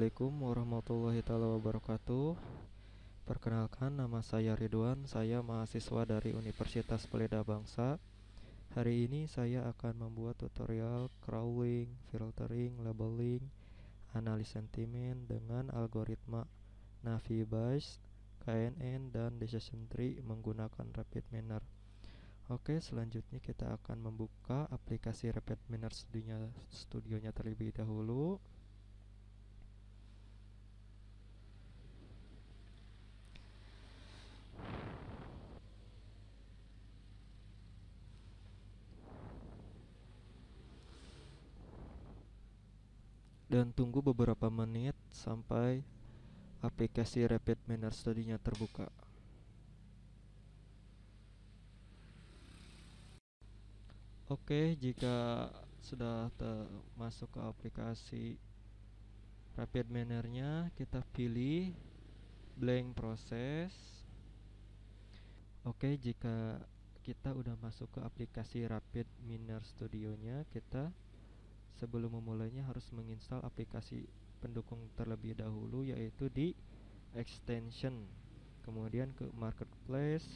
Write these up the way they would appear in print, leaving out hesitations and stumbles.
Assalamualaikum warahmatullahi wabarakatuh. Perkenalkan, nama saya Ridwan. Saya mahasiswa dari Universitas Pelita Bangsa. Hari ini saya akan membuat tutorial crawling, filtering, labeling, analis sentimen dengan algoritma Naviebase, KNN, dan decision tree menggunakan RapidMiner. Oke, selanjutnya kita akan membuka aplikasi RapidMiner studionya terlebih dahulu. Dan tunggu beberapa menit sampai aplikasi RapidMiner studinya terbuka. Oke, jika sudah masuk ke aplikasi RapidMiner-nya, kita pilih blank proses. Oke, jika kita udah masuk ke aplikasi RapidMiner studionya, kita sebelum memulainya harus menginstal aplikasi pendukung terlebih dahulu, yaitu di extension, kemudian ke marketplace,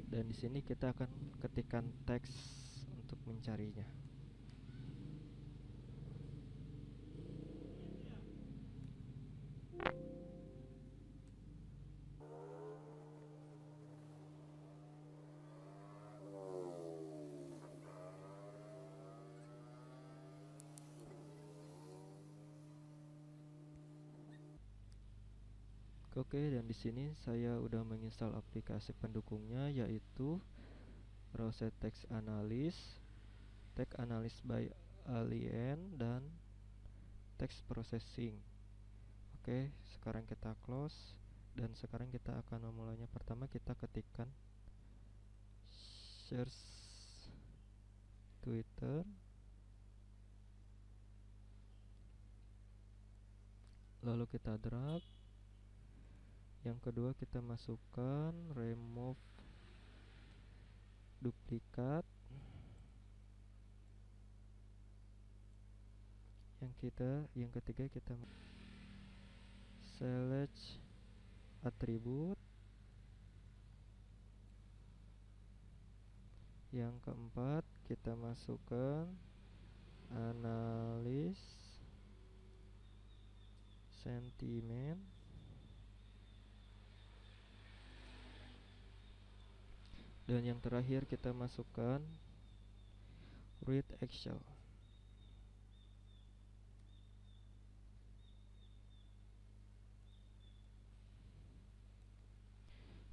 dan di sini kita akan ketikkan teks untuk mencarinya. Oke, dan di sini saya udah menginstal aplikasi pendukungnya, yaitu Browser Text Analyst, Text Analyst by Alien, dan Text Processing. Oke, sekarang kita close, dan sekarang kita akan memulainya. Pertama kita ketikkan search Twitter, lalu kita drag. Yang kedua kita masukkan remove duplikat. Yang ketiga kita select atribut. Yang keempat kita masukkan analis sentimen. Dan yang terakhir kita masukkan read Excel.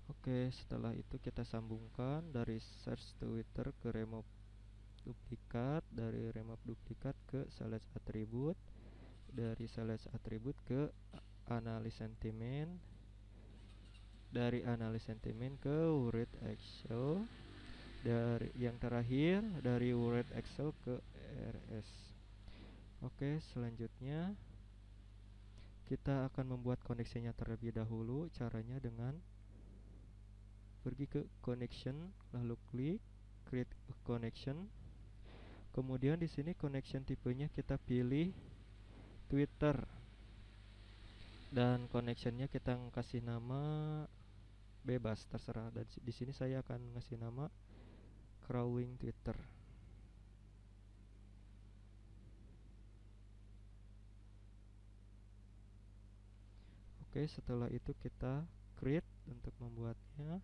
Oke, setelah itu kita sambungkan dari search Twitter ke remove duplikat, dari remove duplikat ke select atribut, dari select atribut ke analis sentimen, dari analis sentimen ke read Excel, dari yang terakhir dari read Excel ke RS. Oke, selanjutnya kita akan membuat koneksinya terlebih dahulu. Caranya dengan pergi ke connection, lalu klik create a connection. Kemudian di sini connection tipenya kita pilih Twitter, dan connectionnya kita kasih nama bebas, terserah. Dan di sini saya akan ngasih nama crawling Twitter. Oke, setelah itu kita create untuk membuatnya.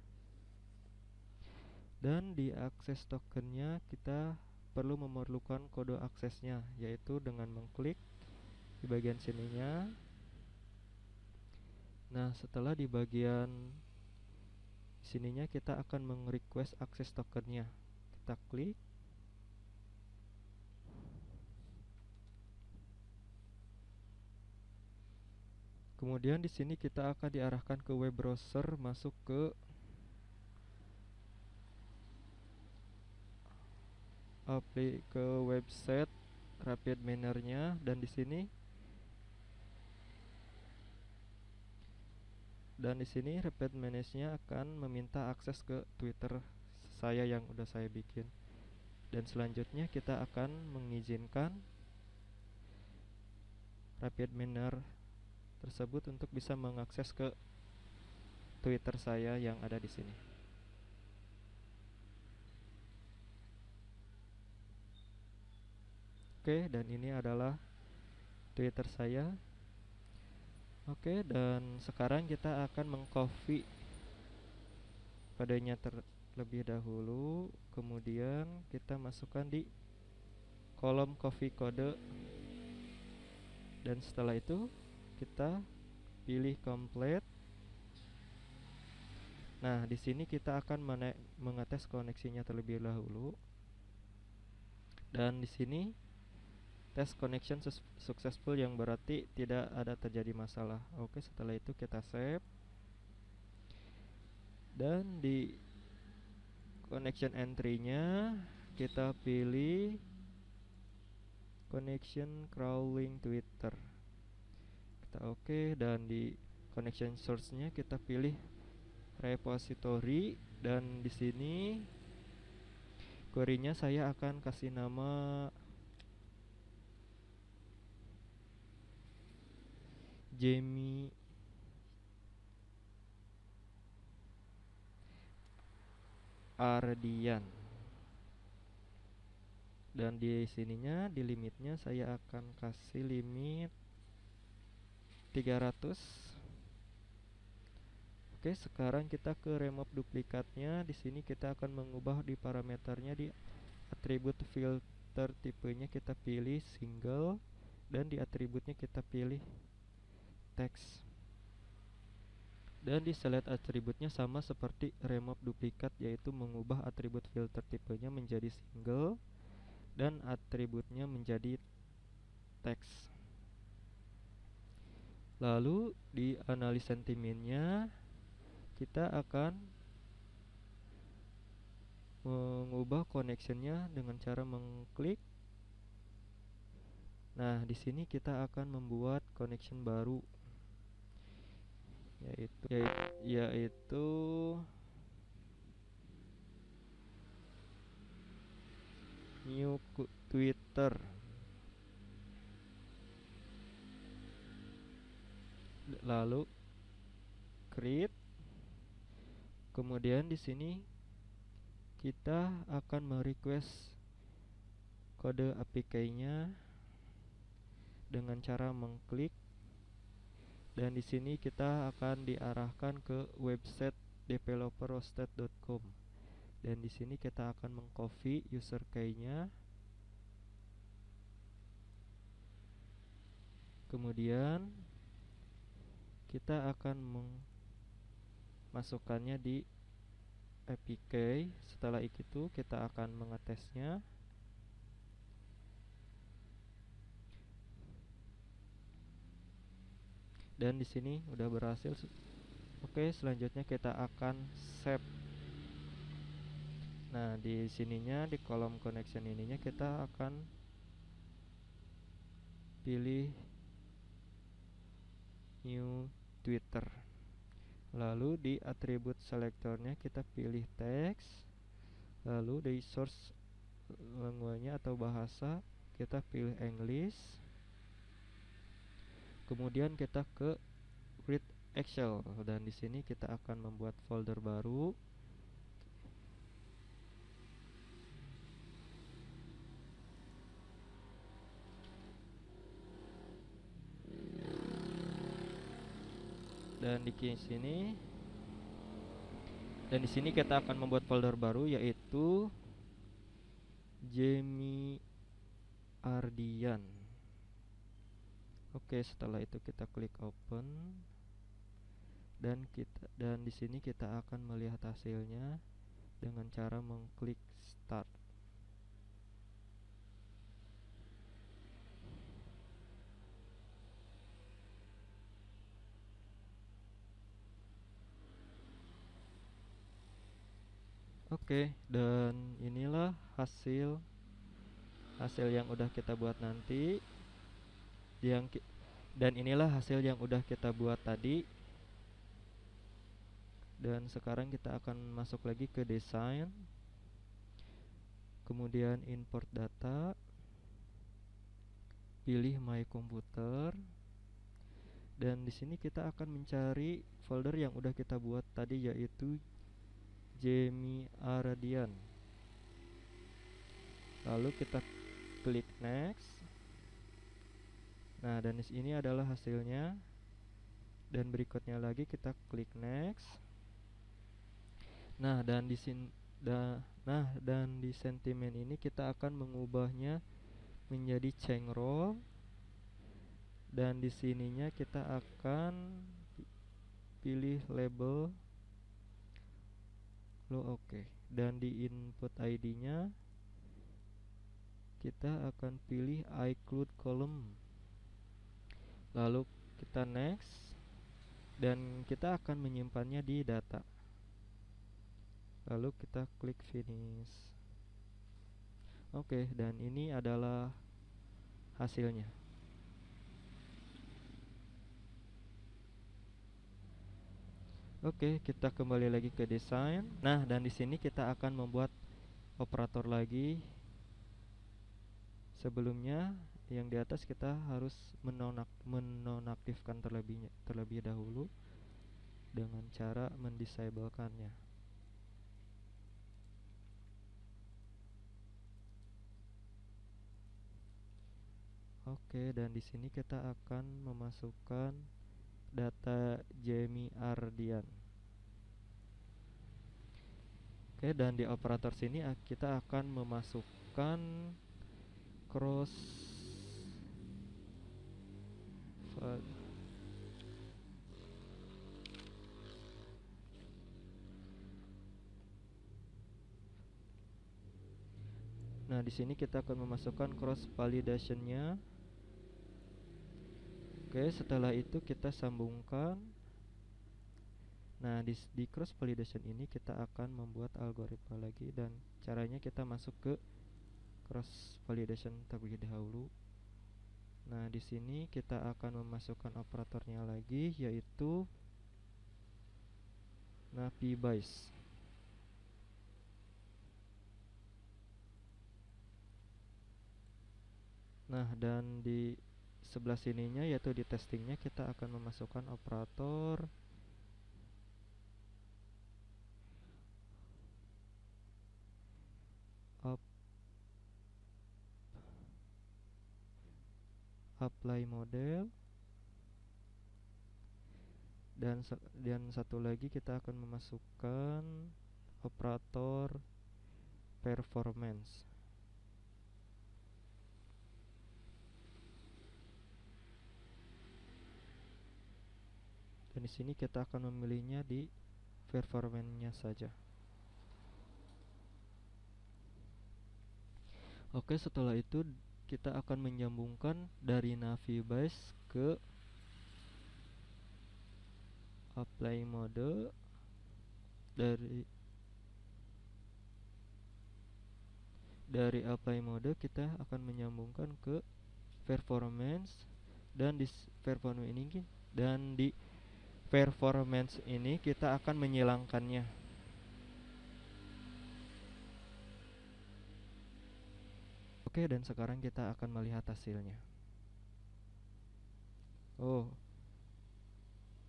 Dan di akses tokennya kita perlu memerlukan kode aksesnya, yaitu dengan mengklik di bagian sininya. Nah, setelah di bagian sininya kita akan meng-request akses tokennya. Kita klik. Kemudian di sini kita akan diarahkan ke web browser, masuk ke website RapidMiner-nya, dan di sini RapidMiner-nya akan meminta akses ke Twitter saya yang udah saya bikin. Dan selanjutnya kita akan mengizinkan rapid manner tersebut untuk bisa mengakses ke Twitter saya yang ada di sini. Oke, dan ini adalah Twitter saya. Oke, dan sekarang kita akan mengcopy kodenya terlebih dahulu, kemudian kita masukkan di kolom copy kode, dan setelah itu kita pilih complete. Nah, di sini kita akan mengetes koneksinya terlebih dahulu. Dan di sini test connection successful, yang berarti tidak ada terjadi masalah. Oke, setelah itu kita save. Dan di connection entry-nya kita pilih connection crawling Twitter. Kita oke, dan di connection source-nya kita pilih repository, dan di sini query-nya saya akan kasih nama Jamie Ardian. Dan di sininya, di limitnya saya akan kasih limit 300. Oke, sekarang kita ke remove duplikatnya. Di sini kita akan mengubah di parameternya, di atribut filter tipenya kita pilih single, dan di atributnya kita pilih text. Dan di select atributnya sama seperti remove duplikat, yaitu mengubah atribut filter tipenya menjadi single dan atributnya menjadi text. Lalu di analis sentimennya kita akan mengubah connectionnya dengan cara mengklik. Nah, di sini kita akan membuat connection baru, yaitu new Twitter. Lalu create. Kemudian di sini kita akan merequest kode APK-nya dengan cara mengklik, dan di sini kita akan diarahkan ke website developerroasted.com. Dan di sini kita akan mengcopy user key-nya. Kemudian kita akan memasukkannya di APK. Setelah itu kita akan mengetesnya. Dan di sini udah berhasil. Oke, selanjutnya kita akan save. Nah, di sininya, di kolom connection ininya kita akan pilih new Twitter. Lalu di atribut selectornya kita pilih text. Lalu di source language-nya atau bahasa kita pilih English. Kemudian kita ke create Excel, dan di sini kita akan membuat folder baru. Dan di sini kita akan membuat folder baru, yaitu Jamie Ardian. Oke, setelah itu kita klik open, dan di sini kita akan melihat hasilnya dengan cara mengklik start. Oke, dan inilah hasil yang udah kita buat nanti, dan inilah hasil yang udah kita buat tadi. Dan sekarang kita akan masuk lagi ke desain, kemudian import data, pilih My Computer, dan di sini kita akan mencari folder yang udah kita buat tadi, yaitu Jamie Ardian. Lalu kita klik next. Nah, dan di sini adalah hasilnya. Dan berikutnya lagi kita klik next. Nah, dan di sini dan di sentimen ini kita akan mengubahnya menjadi Chengrol, dan di sininya kita akan pilih label lo oke. Dan di input ID-nya kita akan pilih iCloud column. Lalu kita next, dan kita akan menyimpannya di data. Lalu kita klik finish. Oke, dan ini adalah hasilnya. Oke, kita kembali lagi ke desain. Nah, dan di sini kita akan membuat operator lagi. Sebelumnya yang di atas kita harus menonaktifkan terlebih dahulu dengan cara mendisablekannya. Oke, dan di sini kita akan memasukkan data Jamie Ardian. Oke, dan di operator sini kita akan memasukkan cross Nah, di sini kita akan memasukkan cross validation-nya. Oke, setelah itu kita sambungkan. Nah, di cross validation ini kita akan membuat algoritma lagi, dan caranya kita masuk ke cross validation terlebih dahulu. Nah, di sini kita akan memasukkan operatornya lagi, yaitu NaviBase. Nah, dan di sebelah sininya, yaitu di testingnya, kita akan memasukkan operator apply model, dan satu lagi kita akan memasukkan operator performance. Dan di sini kita akan memilihnya di performance-nya saja. Oke, setelah itu kita akan menyambungkan dari NaviBase ke apply mode. Dari apply mode kita akan menyambungkan ke performance, dan di performance ini kita akan menyilangkannya. Oke, dan sekarang kita akan melihat hasilnya. Oh,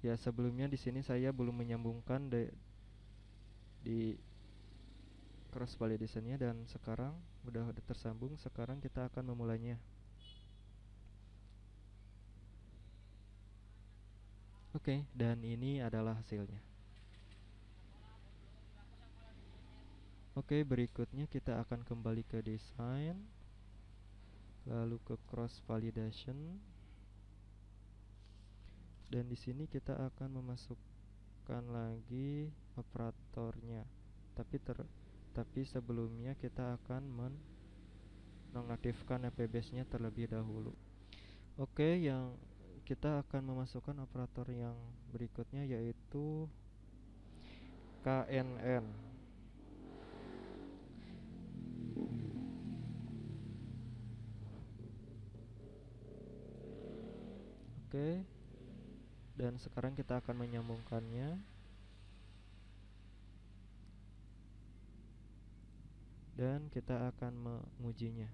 ya, sebelumnya di sini saya belum menyambungkan di cross validation-nya, dan sekarang udah tersambung. Sekarang kita akan memulainya. Oke, dan ini adalah hasilnya. Oke, berikutnya kita akan kembali ke desain, lalu ke cross validation, dan di sini kita akan memasukkan lagi operatornya. Tapi sebelumnya kita akan menonaktifkan NaviBase-nya terlebih dahulu. Oke, yang kita akan memasukkan operator yang berikutnya, yaitu KNN. Oke, dan sekarang kita akan menyambungkannya, dan kita akan mengujinya.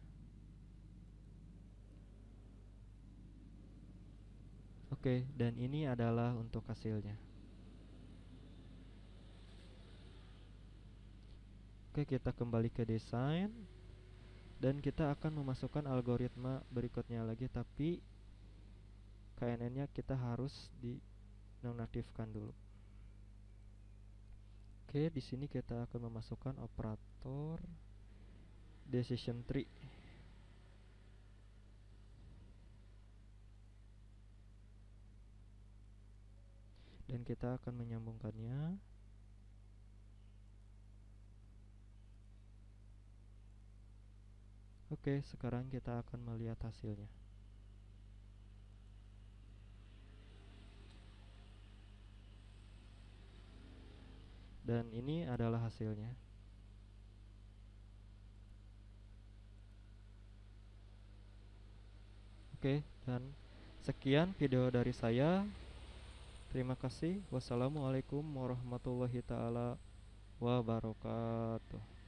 Oke, dan ini adalah untuk hasilnya. Oke, kita kembali ke desain dan kita akan memasukkan algoritma berikutnya lagi, tapi KNN-nya kita harus dinonaktifkan dulu. Oke, di sini kita akan memasukkan operator decision tree. Dan kita akan menyambungkannya. Oke, sekarang kita akan melihat hasilnya. Dan ini adalah hasilnya. Oke, dan sekian video dari saya. Terima kasih. Wassalamualaikum warahmatullahi taala wabarakatuh.